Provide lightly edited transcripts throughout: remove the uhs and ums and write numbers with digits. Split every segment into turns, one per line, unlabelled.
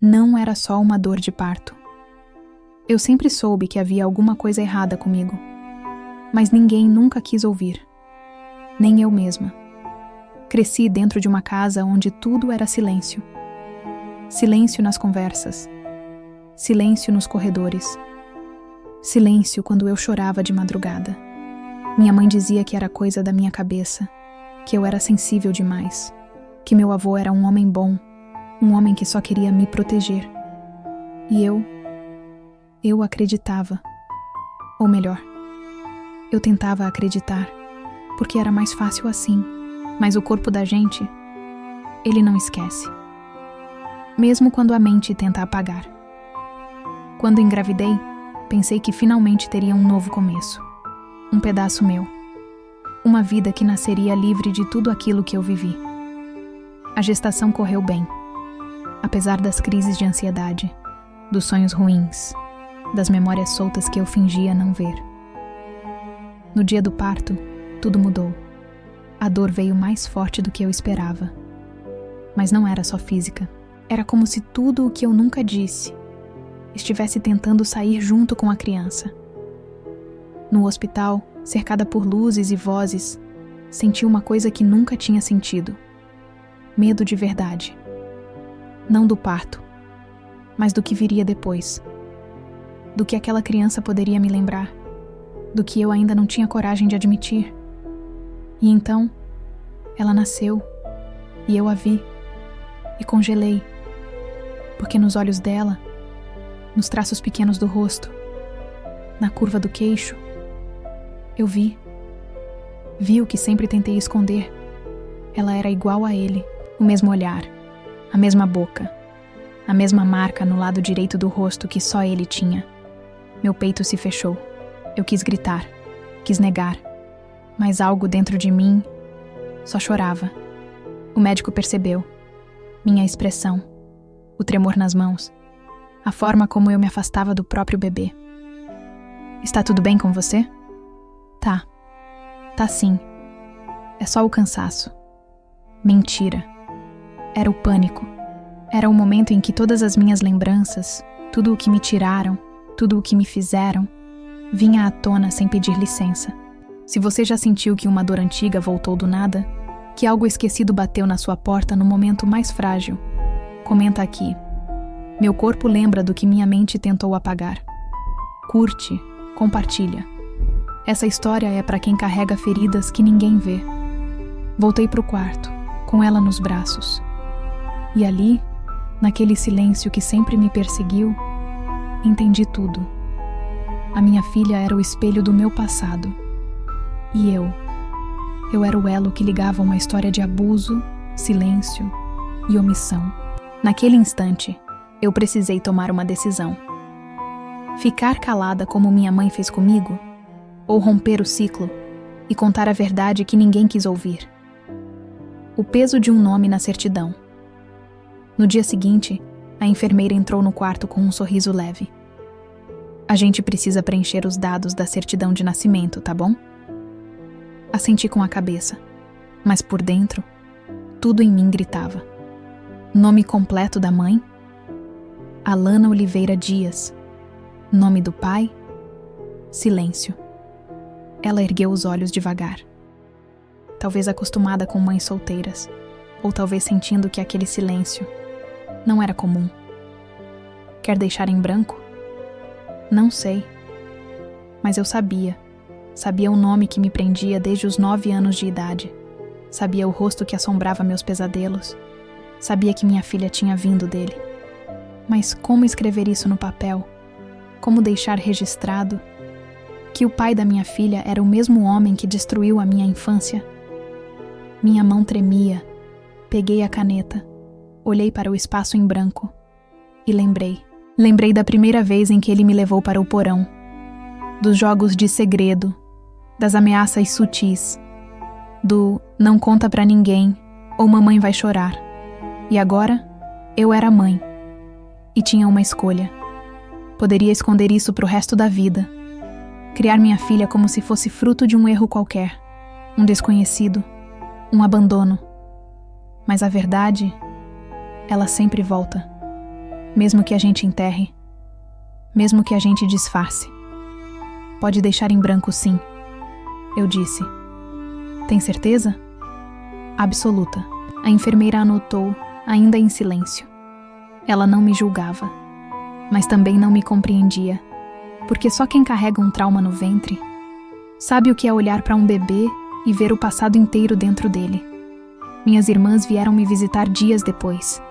Não era só uma dor de parto. Eu sempre soube que havia alguma coisa errada comigo, mas ninguém nunca quis ouvir, nem eu mesma. Cresci dentro de uma casa onde tudo era silêncio. Silêncio nas conversas, silêncio nos corredores, silêncio quando eu chorava de madrugada. Minha mãe dizia que era coisa da minha cabeça, que eu era sensível demais, que meu avô era um homem bom, um homem que só queria me proteger. E eu acreditava. Ou melhor, eu tentava acreditar, porque era mais fácil assim. Mas o corpo da gente, ele não esquece. Mesmo quando a mente tenta apagar. Quando engravidei, pensei que finalmente teria um novo começo. Um pedaço meu. Uma vida que nasceria livre de tudo aquilo que eu vivi. A gestação correu bem. Apesar das crises de ansiedade, dos sonhos ruins, das memórias soltas que eu fingia não ver. No dia do parto, tudo mudou. A dor veio mais forte do que eu esperava. Mas não era só física. Era como se tudo o que eu nunca disse estivesse tentando sair junto com a criança. No hospital, cercada por luzes e vozes, senti uma coisa que nunca tinha sentido. Medo de verdade. Não do parto, mas do que viria depois. Do que aquela criança poderia me lembrar. Do que eu ainda não tinha coragem de admitir. E então, ela nasceu, e eu a vi, e congelei, porque nos olhos dela, nos traços pequenos do rosto, na curva do queixo, eu vi o que sempre tentei esconder. Ela era igual a ele, o mesmo olhar, a mesma boca, a mesma marca no lado direito do rosto que só ele tinha. Meu peito se fechou, eu quis gritar, quis negar, mas algo dentro de mim só chorava. O médico percebeu. Minha expressão, o tremor nas mãos, a forma como eu me afastava do próprio bebê. Está tudo bem com você? Tá. Tá sim. É só o cansaço. Mentira. Era o pânico. Era o momento em que todas as minhas lembranças, tudo o que me tiraram, tudo o que me fizeram, vinha à tona sem pedir licença. Se você já sentiu que uma dor antiga voltou do nada, que algo esquecido bateu na sua porta no momento mais frágil, comenta aqui. Meu corpo lembra do que minha mente tentou apagar. Curte, compartilha. Essa história é para quem carrega feridas que ninguém vê. Voltei pro quarto, com ela nos braços. E ali, naquele silêncio que sempre me perseguiu, entendi tudo. A minha filha era o espelho do meu passado. E eu era o elo que ligava uma história de abuso, silêncio e omissão. Naquele instante, eu precisei tomar uma decisão. Ficar calada como minha mãe fez comigo? Ou romper o ciclo e contar a verdade que ninguém quis ouvir? O peso de um nome na certidão. No dia seguinte, a enfermeira entrou no quarto com um sorriso leve. A gente precisa preencher os dados da certidão de nascimento, tá bom? Assenti com a cabeça, mas por dentro, tudo em mim gritava. Nome completo da mãe? Alana Oliveira Dias. Nome do pai? Silêncio. Ela ergueu os olhos devagar. Talvez acostumada com mães solteiras, ou talvez sentindo que aquele silêncio não era comum. Quer deixar em branco? Não sei. Mas eu sabia. Sabia o nome que me prendia desde os 9 anos de idade. Sabia o rosto que assombrava meus pesadelos. Sabia que minha filha tinha vindo dele. Mas como escrever isso no papel? Como deixar registrado que o pai da minha filha era o mesmo homem que destruiu a minha infância? Minha mão tremia. Peguei a caneta. Olhei para o espaço em branco. E lembrei. Lembrei da primeira vez em que ele me levou para o porão. Dos jogos de segredo. Das ameaças sutis. Do não conta pra ninguém ou mamãe vai chorar. E agora, eu era mãe. E tinha uma escolha. Poderia esconder isso pro resto da vida. Criar minha filha como se fosse fruto de um erro qualquer. Um desconhecido. Um abandono. Mas a verdade, ela sempre volta. Mesmo que a gente enterre, mesmo que a gente disfarce. Pode deixar em branco, sim, eu disse. Tem certeza? Absoluta. A enfermeira anotou, ainda em silêncio. Ela não me julgava, mas também não me compreendia, porque só quem carrega um trauma no ventre sabe o que é olhar para um bebê e ver o passado inteiro dentro dele. Minhas irmãs vieram me visitar dias depois.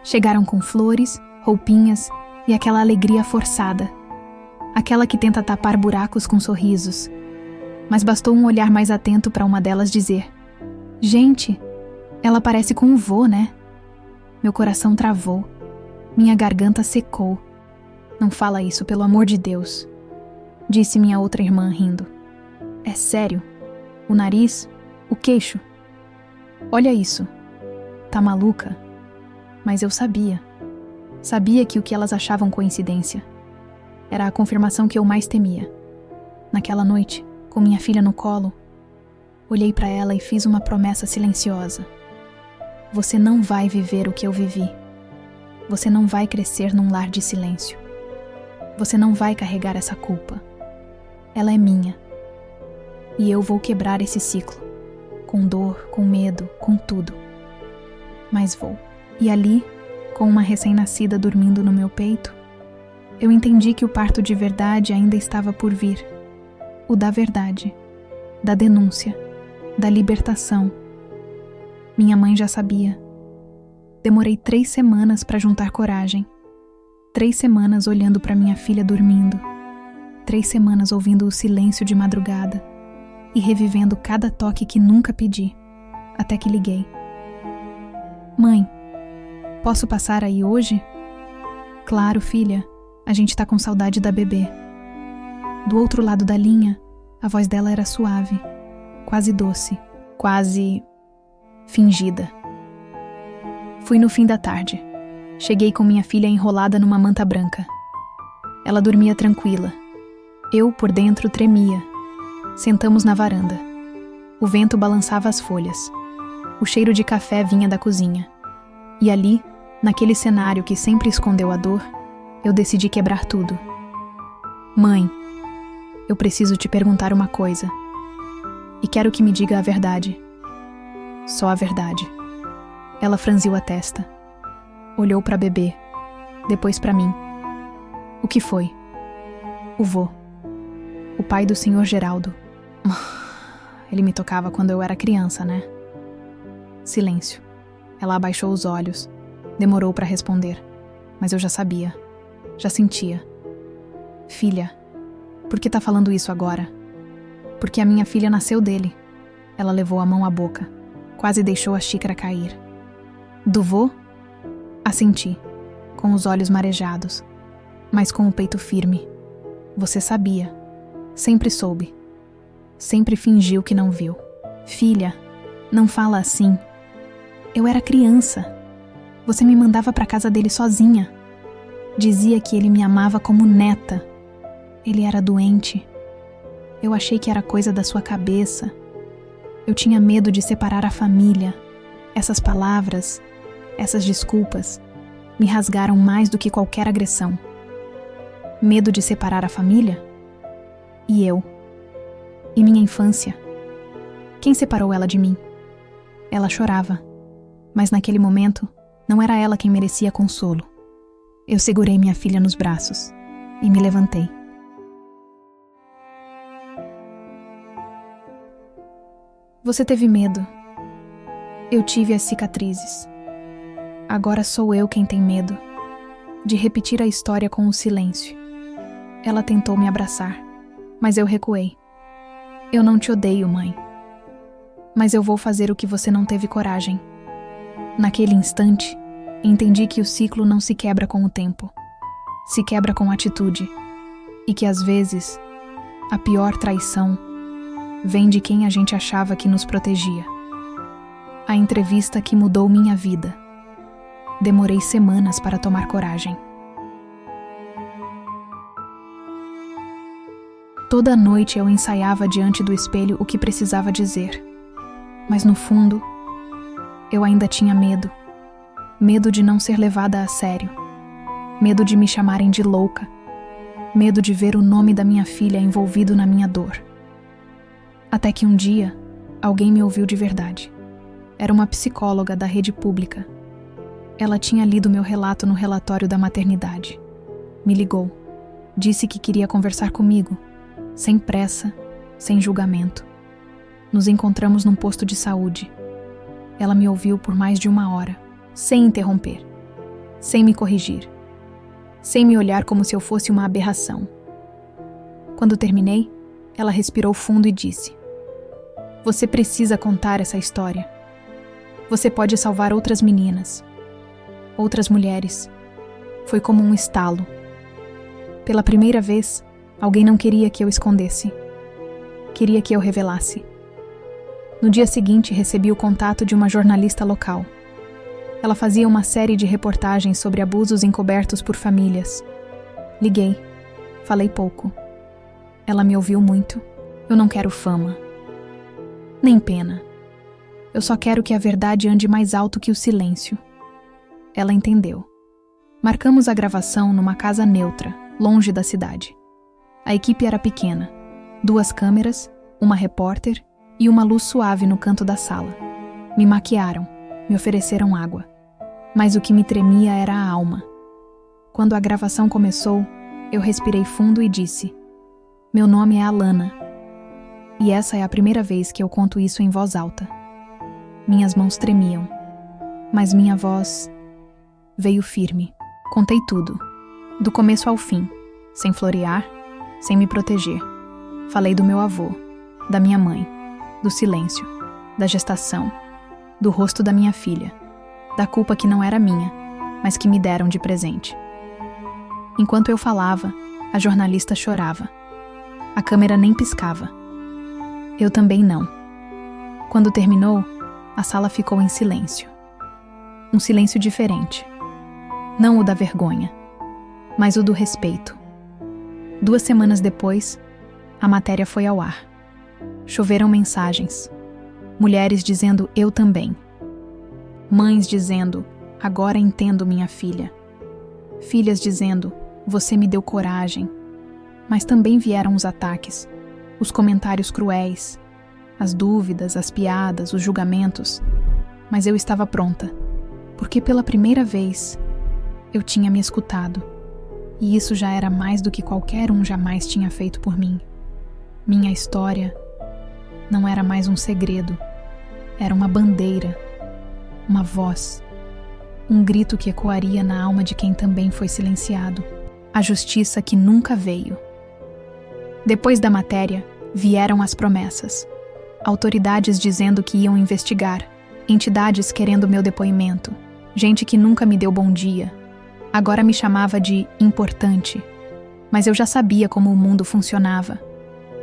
Chegaram com flores, roupinhas e aquela alegria forçada. Aquela que tenta tapar buracos com sorrisos. Mas bastou um olhar mais atento para uma delas dizer: "Gente, ela parece com o vô, né?" Meu coração travou. Minha garganta secou. "Não fala isso, pelo amor de Deus", disse minha outra irmã rindo. "É sério? O nariz? O queixo? Olha isso. Tá maluca?" Mas eu sabia. Sabia que o que elas achavam coincidência era a confirmação que eu mais temia. Naquela noite, com minha filha no colo, olhei para ela e fiz uma promessa silenciosa. Você não vai viver o que eu vivi. Você não vai crescer num lar de silêncio. Você não vai carregar essa culpa. Ela é minha. E eu vou quebrar esse ciclo. Com dor, com medo, com tudo. Mas vou. E ali, com uma recém-nascida dormindo no meu peito, eu entendi que o parto de verdade ainda estava por vir. O da verdade, da denúncia, da libertação. Minha mãe já sabia. Demorei 3 semanas para juntar coragem. 3 semanas olhando para minha filha dormindo. 3 semanas ouvindo o silêncio de madrugada e revivendo cada toque que nunca pedi, até que liguei. "Mãe, posso passar aí hoje?" "Claro, filha, a gente tá com saudade da bebê." Do outro lado da linha, a voz dela era suave, quase doce, quase fingida. Fui no fim da tarde. Cheguei com minha filha enrolada numa manta branca. Ela dormia tranquila. Eu, por dentro, tremia. Sentamos na varanda. O vento balançava as folhas. O cheiro de café vinha da cozinha. E ali, naquele cenário que sempre escondeu a dor, eu decidi quebrar tudo. "Mãe, eu preciso te perguntar uma coisa. E quero que me diga a verdade. Só a verdade." Ela franziu a testa. Olhou para bebê, depois para mim. "O que foi?" "O vô. O pai do Sr. Geraldo. Ele me tocava quando eu era criança, né?" Silêncio. Ela abaixou os olhos. Demorou para responder. Mas eu já sabia. Já sentia. "Filha, por que tá falando isso agora?" "Porque a minha filha nasceu dele." Ela levou a mão à boca. Quase deixou a xícara cair. "Do vô?" Assenti, com os olhos marejados, mas com o peito firme. "Você sabia. Sempre soube. Sempre fingiu que não viu." "Filha, não fala assim. Eu era criança. Você me mandava para casa dele sozinha. Dizia que ele me amava como neta. Ele era doente. Eu achei que era coisa da sua cabeça. Eu tinha medo de separar a família. Essas palavras, essas desculpas, me rasgaram mais do que qualquer agressão. Medo de separar a família? E eu? E minha infância? Quem separou ela de mim? Ela chorava, mas naquele momento não era ela quem merecia consolo. Eu segurei minha filha nos braços e me levantei. Você teve medo. Eu tive as cicatrizes. Agora sou eu quem tem medo de repetir a história com o silêncio. Ela tentou me abraçar, mas eu recuei. Eu não te odeio, mãe. Mas eu vou fazer o que você não teve coragem. Naquele instante, entendi que o ciclo não se quebra com o tempo. Se quebra com atitude. E que às vezes, a pior traição vem de quem a gente achava que nos protegia. A entrevista que mudou minha vida. Demorei semanas para tomar coragem. Toda noite eu ensaiava diante do espelho o que precisava dizer. Mas no fundo, eu ainda tinha medo. Medo de não ser levada a sério. medo de me chamarem de louca, medo de ver o nome da minha filha envolvido na minha dor. Até que um dia, alguém me ouviu de verdade. Era uma psicóloga da rede pública. Ela tinha lido meu relato no relatório da maternidade. Me ligou. Disse que queria conversar comigo, sem pressa, sem julgamento. Nos encontramos num posto de saúde. Ela me ouviu por mais de 1 hora, sem interromper, sem me corrigir, sem me olhar como se eu fosse uma aberração. Quando terminei, ela respirou fundo e disse: "Você precisa contar essa história. Você pode salvar outras meninas, outras mulheres." Foi como um estalo. Pela primeira vez, alguém não queria que eu escondesse. Queria que eu revelasse. No dia seguinte, recebi o contato de uma jornalista local. Ela fazia uma série de reportagens sobre abusos encobertos por famílias. Liguei. Falei pouco. Ela me ouviu muito. Eu não quero fama. Nem pena. Eu só quero que a verdade ande mais alto que o silêncio. Ela entendeu. Marcamos a gravação numa casa neutra, longe da cidade. A equipe era pequena. 2 câmeras, uma repórter e uma luz suave no canto da sala. Me maquiaram, me ofereceram água. Mas o que me tremia era a alma. Quando a gravação começou, eu respirei fundo e disse: "Meu nome é Alana." E essa é a primeira vez que eu conto isso em voz alta. Minhas mãos tremiam, mas minha voz veio firme. Contei tudo, do começo ao fim, sem florear, sem me proteger. Falei do meu avô, da minha mãe, do silêncio, da gestação, do rosto da minha filha, da culpa que não era minha, mas que me deram de presente. Enquanto eu falava, a jornalista chorava. A câmera nem piscava. Eu também não. Quando terminou, a sala ficou em silêncio. Um silêncio diferente. Não o da vergonha, mas o do respeito. 2 semanas depois, a matéria foi ao ar. Choveram mensagens. Mulheres dizendo "eu também". Mães dizendo "agora entendo minha filha". Filhas dizendo "você me deu coragem". Mas também vieram os ataques, os comentários cruéis, as dúvidas, as piadas, os julgamentos. Mas eu estava pronta, porque pela primeira vez eu tinha me escutado, e isso já era mais do que qualquer um jamais tinha feito por mim. Minha história não era mais um segredo, era uma bandeira, uma voz, um grito que ecoaria na alma de quem também foi silenciado, a justiça que nunca veio. Depois da matéria, vieram as promessas. Autoridades dizendo que iam investigar, entidades querendo meu depoimento, gente que nunca me deu bom dia. Agora me chamava de importante, mas eu já sabia como o mundo funcionava.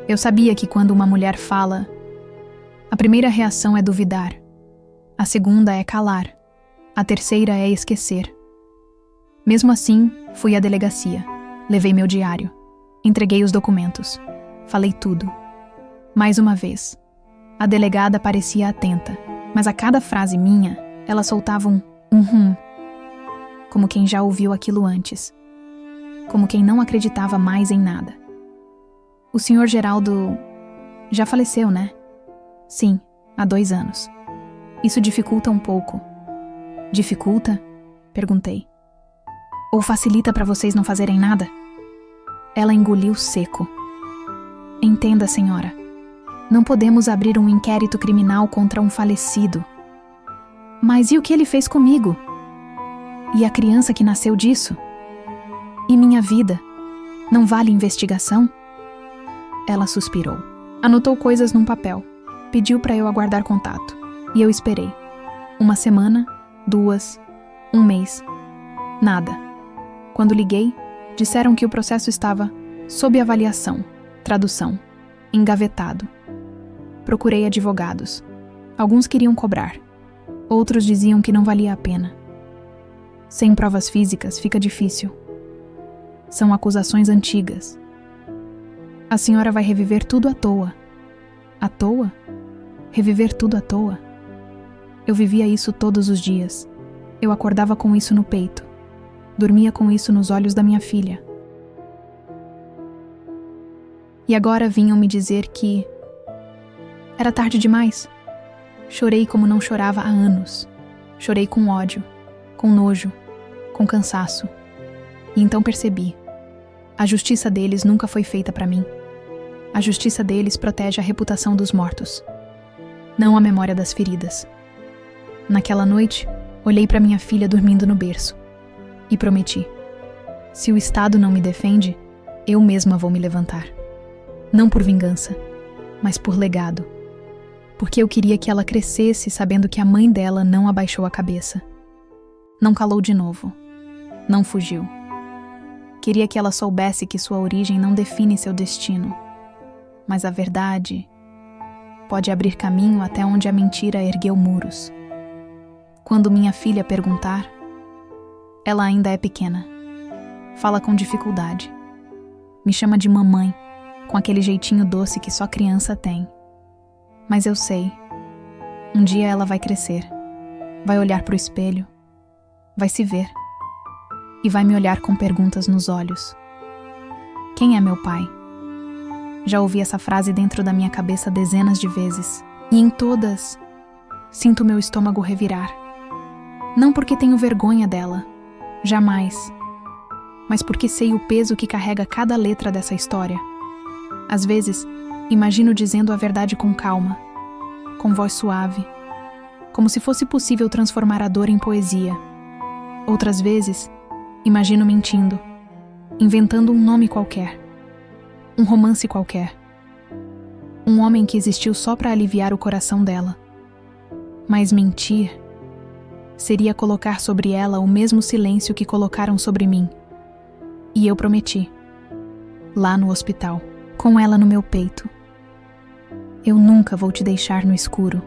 Eu sabia que quando uma mulher fala, a primeira reação é duvidar, a segunda é calar, a terceira é esquecer. Mesmo assim, fui à delegacia, levei meu diário, entreguei os documentos, falei tudo. Mais uma vez, a delegada parecia atenta, mas a cada frase minha, ela soltava um como quem já ouviu aquilo antes, como quem não acreditava mais em nada. "O senhor Geraldo já faleceu, né?" "Sim, há 2 anos. Isso dificulta um pouco." "Dificulta?" perguntei. "Ou facilita para vocês não fazerem nada?" Ela engoliu seco. "Entenda, senhora. Não podemos abrir um inquérito criminal contra um falecido." "Mas e o que ele fez comigo? E a criança que nasceu disso? E minha vida? Não vale investigação?" Ela suspirou. Anotou coisas num papel. Pediu para eu aguardar contato. E eu esperei. 1 semana, 2, 1 mês. Nada. Quando liguei, disseram que o processo estava sob avaliação, tradução, engavetado. Procurei advogados. Alguns queriam cobrar. Outros diziam que não valia a pena. Sem provas físicas fica difícil. São acusações antigas. A senhora vai reviver tudo à toa. À toa? Reviver tudo à toa? Eu vivia isso todos os dias. Eu acordava com isso no peito. Dormia com isso nos olhos da minha filha. E agora vinham me dizer que era tarde demais. Chorei como não chorava há anos. Chorei com ódio, com nojo, com cansaço. E então percebi. A justiça deles nunca foi feita para mim. A justiça deles protege a reputação dos mortos, não a memória das feridas. Naquela noite, olhei para minha filha dormindo no berço e prometi: se o Estado não me defende, eu mesma vou me levantar. Não por vingança, mas por legado. Porque eu queria que ela crescesse sabendo que a mãe dela não abaixou a cabeça. Não calou de novo. Não fugiu. Queria que ela soubesse que sua origem não define seu destino. Mas a verdade pode abrir caminho até onde a mentira ergueu muros. Quando minha filha perguntar, ela ainda é pequena. Fala com dificuldade. Me chama de mamãe, com aquele jeitinho doce que só criança tem. Mas eu sei, um dia ela vai crescer, vai olhar pro espelho, vai se ver e vai me olhar com perguntas nos olhos. Quem é meu pai? Já ouvi essa frase dentro da minha cabeça dezenas de vezes, e em todas sinto meu estômago revirar. Não porque tenho vergonha dela, jamais, mas porque sei o peso que carrega cada letra dessa história. Às vezes, imagino dizendo a verdade com calma, com voz suave, como se fosse possível transformar a dor em poesia. Outras vezes, imagino mentindo, inventando um nome qualquer, um romance qualquer, um homem que existiu só para aliviar o coração dela. Mas mentir seria colocar sobre ela o mesmo silêncio que colocaram sobre mim. E eu prometi, lá no hospital, com ela no meu peito: eu nunca vou te deixar no escuro.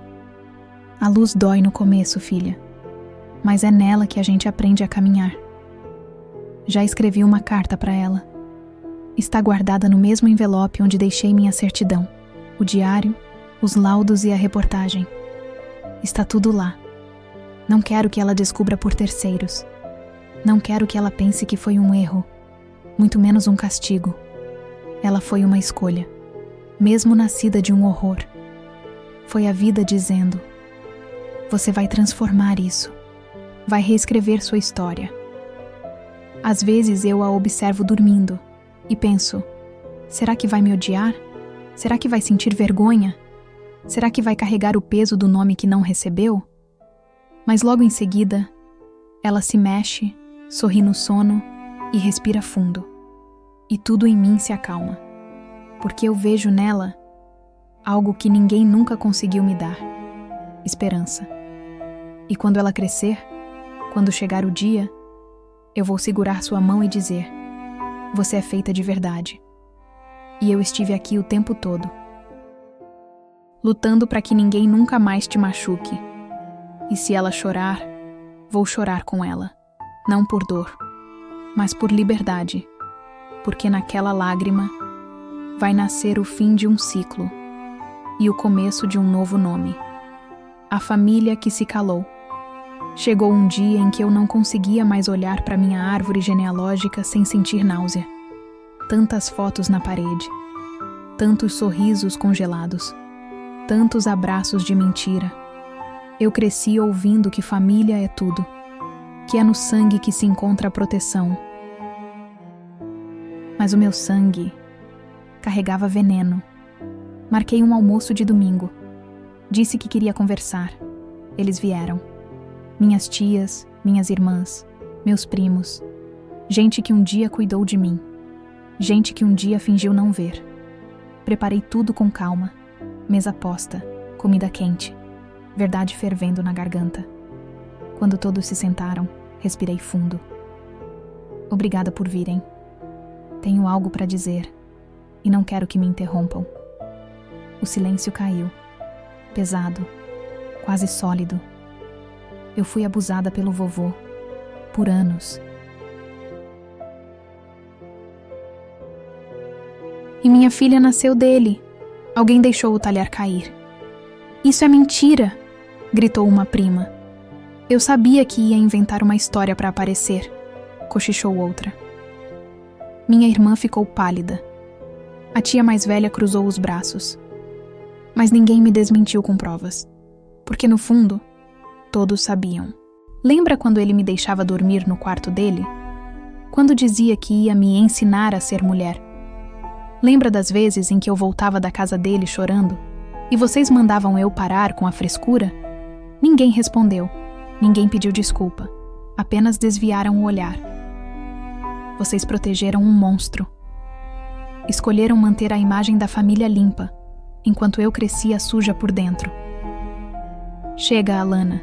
A luz dói no começo, filha, mas é nela que a gente aprende a caminhar. Já escrevi uma carta para ela. Está guardada no mesmo envelope onde deixei minha certidão, o diário, os laudos e a reportagem. Está tudo lá. Não quero que ela descubra por terceiros. Não quero que ela pense que foi um erro, muito menos um castigo. Ela foi uma escolha, mesmo nascida de um horror. Foi a vida dizendo: você vai transformar isso, vai reescrever sua história. Às vezes eu a observo dormindo e penso: será que vai me odiar? Será que vai sentir vergonha? Será que vai carregar o peso do nome que não recebeu? Mas logo em seguida, ela se mexe, sorri no sono e respira fundo. E tudo em mim se acalma, porque eu vejo nela algo que ninguém nunca conseguiu me dar: esperança. E quando ela crescer, quando chegar o dia, eu vou segurar sua mão e dizer: você é feita de verdade. E eu estive aqui o tempo todo, lutando para que ninguém nunca mais te machuque. E se ela chorar, vou chorar com ela, não por dor, mas por liberdade, porque naquela lágrima vai nascer o fim de um ciclo e o começo de um novo nome. A família que se calou. Chegou um dia em que eu não conseguia mais olhar para minha árvore genealógica sem sentir náusea. Tantas fotos na parede, tantos sorrisos congelados, tantos abraços de mentira. Eu cresci ouvindo que família é tudo, que é no sangue que se encontra a proteção. Mas o meu sangue carregava veneno. Marquei um almoço de domingo. Disse que queria conversar. Eles vieram. Minhas tias, minhas irmãs, meus primos. Gente que um dia cuidou de mim. Gente que um dia fingiu não ver. Preparei tudo com calma. Mesa posta, comida quente, verdade fervendo na garganta. Quando todos se sentaram, respirei fundo. Obrigada por virem. Tenho algo para dizer e não quero que me interrompam. O silêncio caiu, pesado, quase sólido. Eu fui abusada pelo vovô, por anos. E minha filha nasceu dele. Alguém deixou o talher cair. Isso é mentira, gritou uma prima. Eu sabia que ia inventar uma história para aparecer. cochichou outra. Minha irmã ficou pálida. A tia mais velha cruzou os braços. Mas ninguém me desmentiu com provas, porque no fundo, todos sabiam. Lembra quando ele me deixava dormir no quarto dele? Quando dizia que ia me ensinar a ser mulher? Lembra das vezes em que eu voltava da casa dele chorando e vocês mandavam eu parar com a frescura? Ninguém respondeu, ninguém pediu desculpa, apenas desviaram o olhar. Vocês protegeram um monstro. Escolheram manter a imagem da família limpa, enquanto eu crescia suja por dentro. Chega, Alana.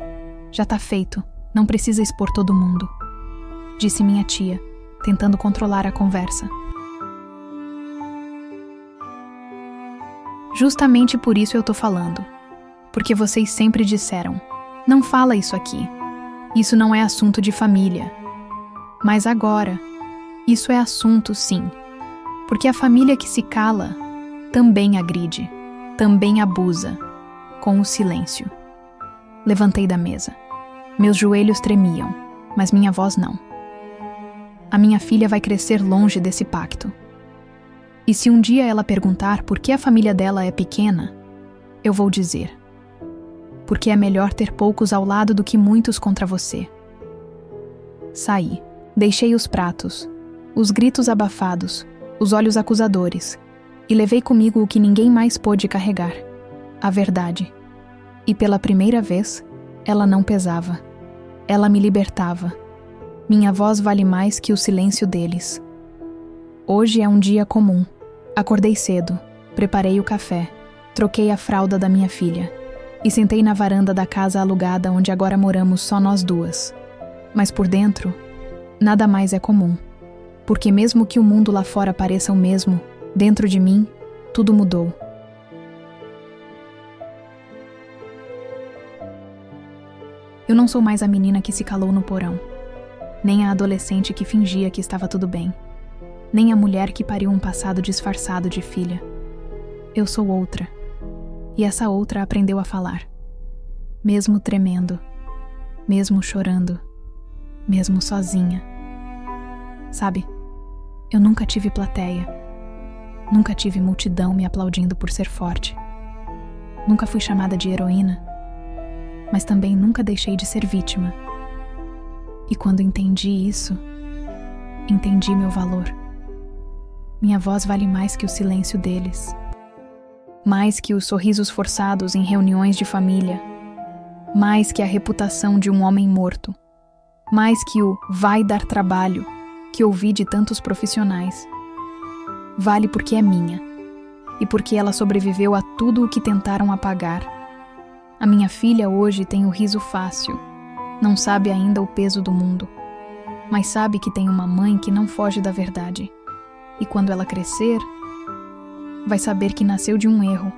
Já tá feito, não precisa expor todo mundo, disse minha tia, tentando controlar a conversa. Justamente por isso eu tô falando. Porque vocês sempre disseram, não fala isso aqui. Isso não é assunto de família. Mas agora, isso é assunto sim. Porque a família que se cala também agride, também abusa, com o silêncio. Levantei da mesa. Meus joelhos tremiam, mas minha voz não. A minha filha vai crescer longe desse pacto. E se um dia ela perguntar por que a família dela é pequena, eu vou dizer: porque é melhor ter poucos ao lado do que muitos contra você. Saí. Deixei os pratos, os gritos abafados, os olhos acusadores, e levei comigo o que ninguém mais pôde carregar: a verdade. E pela primeira vez, ela não pesava. Ela me libertava. Minha voz vale mais que o silêncio deles. Hoje é um dia comum. Acordei cedo, preparei o café, troquei a fralda da minha filha e sentei na varanda da casa alugada onde agora moramos só nós duas. Mas por dentro, nada mais é comum. Porque mesmo que o mundo lá fora pareça o mesmo, dentro de mim, tudo mudou. Eu não sou mais a menina que se calou no porão, nem a adolescente que fingia que estava tudo bem, nem a mulher que pariu um passado disfarçado de filha. Eu sou outra, e essa outra aprendeu a falar, mesmo tremendo, mesmo chorando, mesmo sozinha. Sabe, eu nunca tive plateia, nunca tive multidão me aplaudindo por ser forte, nunca fui chamada de heroína, mas também nunca deixei de ser vítima. E quando entendi isso, entendi meu valor. Minha voz vale mais que o silêncio deles. Mais que os sorrisos forçados em reuniões de família. Mais que a reputação de um homem morto. Mais que o vai dar trabalho que ouvi de tantos profissionais. Vale porque é minha. E porque ela sobreviveu a tudo o que tentaram apagar. A minha filha hoje tem o riso fácil. Não sabe ainda o peso do mundo. Mas sabe que tem uma mãe que não foge da verdade. E quando ela crescer, vai saber que nasceu de um erro,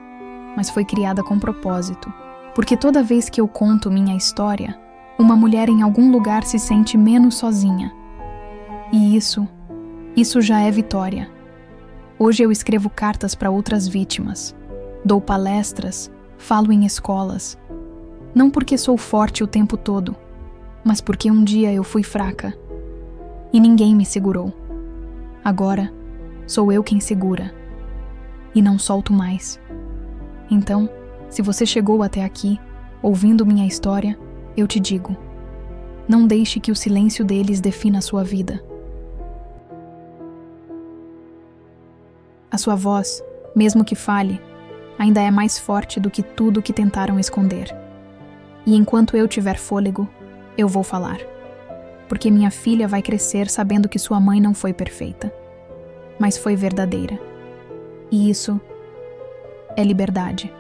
mas foi criada com propósito. Porque toda vez que eu conto minha história, uma mulher em algum lugar se sente menos sozinha. E isso já é vitória. Hoje eu escrevo cartas para outras vítimas, dou palestras, falo em escolas. Não porque sou forte o tempo todo, mas porque um dia eu fui fraca. E ninguém me segurou. Agora, sou eu quem segura. E não solto mais. Então, se você chegou até aqui, ouvindo minha história, eu te digo: não deixe que o silêncio deles defina a sua vida. A sua voz, mesmo que fale, ainda é mais forte do que tudo que tentaram esconder. E enquanto eu tiver fôlego, eu vou falar. Porque minha filha vai crescer sabendo que sua mãe não foi perfeita, mas foi verdadeira. E isso é liberdade.